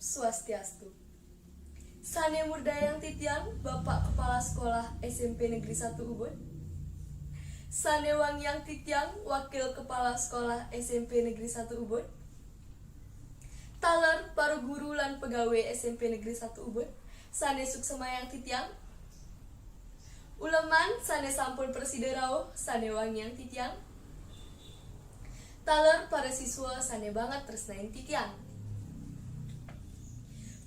Swastiastu. Sane Murdayang Titiang, Bapak Kepala Sekolah SMP Negeri 1 Ubud. Sane Wangyang Titiang, Wakil Kepala Sekolah SMP Negeri 1 Ubud. Taler para guru lan pegawai SMP Negeri 1 Ubud. Sane Suksemayang Titiang. Uleman sane sampun persiderau, Sane Wangyang Titiang. Taler para siswa sane banget tresnain Titiang.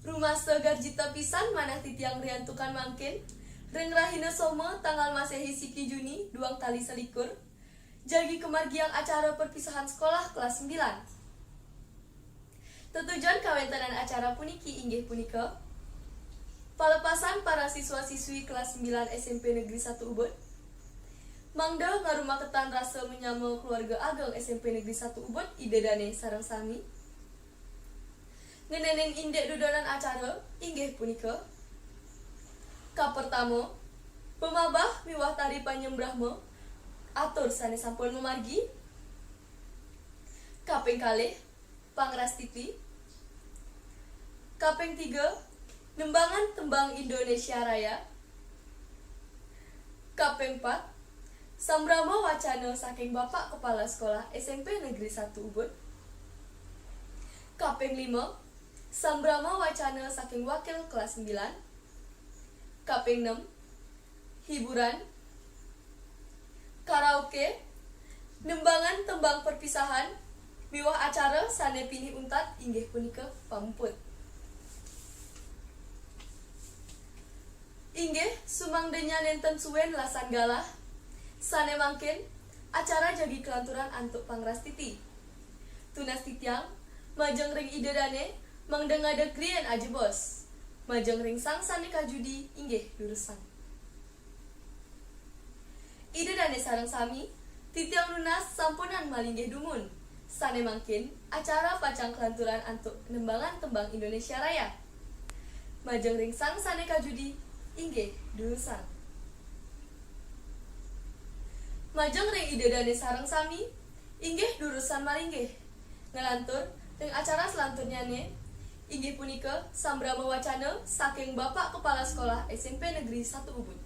Rumah segarjita pisan manah Titiang riantukan mangkin. Ring rahina soma tanggal Masehi siki Juni 2 tali selikur. Jagi kemargiang acara perpisahan sekolah kelas 9. Tujuan kawentanan acara puniki inggih punika palepasan para siswa-siswi kelas 9 SMP Negeri 1 Ubud. Mangda ngarumaketan rasa menyama keluarga ageng SMP Negeri 1 Ubud idedane sareng sami. Ngenenen indek dudonan acara inggih punika kapertama pemabah miwah tari panyembrahma atur sane sampun memargi. Kaping kalih pangrastiti. Kaping 3 nembangan tembang Indonesia Raya. Kaping 4 sambrama wacana saking Bapak Kepala Sekolah SMP Negeri 1 Ubud. Kaping 5 sambrama wacana saking Wakil kelas 9. Kaping 6 hiburan. Karaoke, nembangan tembang perpisahan miwah acara sane pini untat inggih punika pamumput. Inggih sumangdenya nenten suwen lasan galah sane mangkin acara jagi kelanturan antuk pangrastiti. Tunas Titiang majeng ring idedane mangdengade klien aja bos. Majeng ring sang sane kajudi inggih durusan. Idedane sareng sami Titiang lunas sampunan malinggih dumun. Sane mangkin acara pacang kelanturan antuk nembangan tembang Indonesia Raya. Majeng ring sang sane kajudi inggih durusan. Majeng ring idedane sareng sami inggih durusan malinggih ngelantur ring acara selanturnyane inggih punika sambrama wacana saking Bapak Kepala Sekolah SMP Negeri 1 Ubud.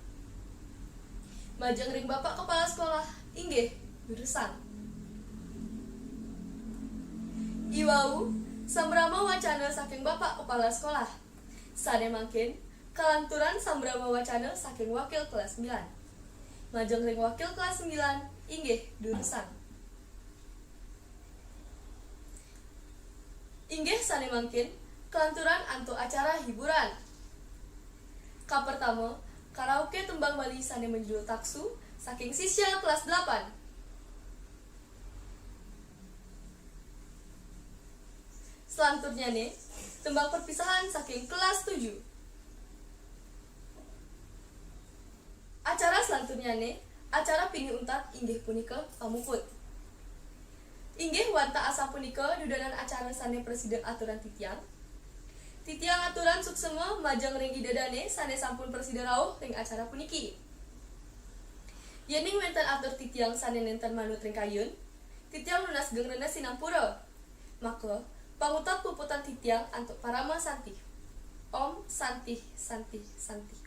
Majeng ring Bapak Kepala Sekolah inggih durusan. Iwau sambrama wacana saking Bapak Kepala Sekolah. Sane mangkin kalanturan sambrama wacana saking Wakil kelas 9. Majeng ring Wakil kelas 9 inggih durusan. Inggih sane mangkin kelanturan antuk acara hiburan. Kapertama karaoke tembang Bali sane menjudul Taksu saking sisya kelas 8. Selanjutnya nih tembang perpisahan saking kelas 7. Acara selanjutnya nih acara pini untat inggih punika pamuput. Inggih wanta asa punika dudanan acara sane presiden aturan Titiang. Titiang aturan suksema majeng ring idedane sane sampun presiden rauh ring acara puniki. Yening wenten atur Titiang sane nenten manut ring kayun, Titiang lunas gengrena sinampura. Maka pangutat puputan Titiang antuk parama santih. Om Santih Santih Santih.